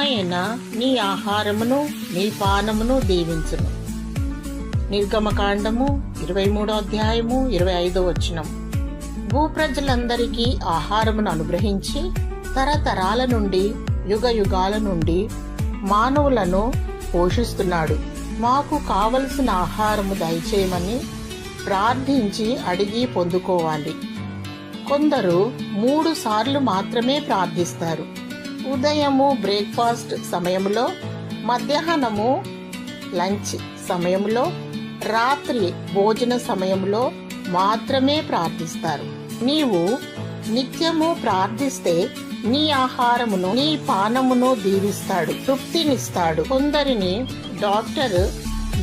ఆయన నీ ఆహారమును నీ పానమును దీవించును. నిర్గమకాండము 23వ అధ్యాయము 25వ వచనం. భూప్రజలందరికీ ఆహారమును అనుగ్రహించి తరతరాల నుండి యుగ యుగాల నుండి మానవులను పోషిస్తున్నాడు. మాకు కావలసిన ఆహారము దయచేయమని ప్రార్థించి అడిగి పొందుకోవాలి. కొందరు 3 సార్లు మాత్రమే ప్రార్థిస్తారు. ఉదయము బ్రేక్ఫాస్ట్ సమయంలో, మధ్యాహ్నము లంచ్ సమయంలో, రాత్రి భోజన సమయంలో మాత్రమే ప్రార్థిస్తారు. నీవు నిత్యము ప్రార్థిస్తే నీ ఆహారమును నీ పానమును దీవిస్తాడు, తృప్తినిస్తాడు. కొందరిని డాక్టర్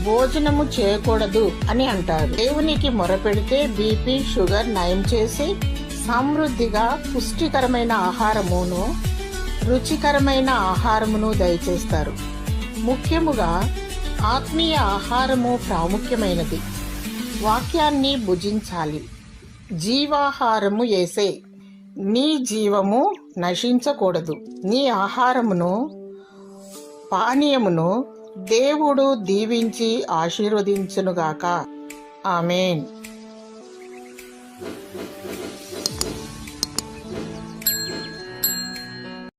భోజనము చేయకూడదు అని అంటారు. దేవునికి మొరపెడితే బీపీ షుగర్ నయం చేసి సమృద్ధిగా పుష్టికరమైన ఆహారమును రుచికరమైన ఆహారమును దయచేస్తారు. ముఖ్యముగా ఆత్మీయ ఆహారము ప్రాముఖ్యమైనది. వాక్యాన్ని భుజించాలి. జీవాహారము యేసే. నీ జీవము నశించకూడదు. నీ ఆహారమును పానీయమును దేవుడు దీవించి ఆశీర్వదించునుగాక. ఆమేన్.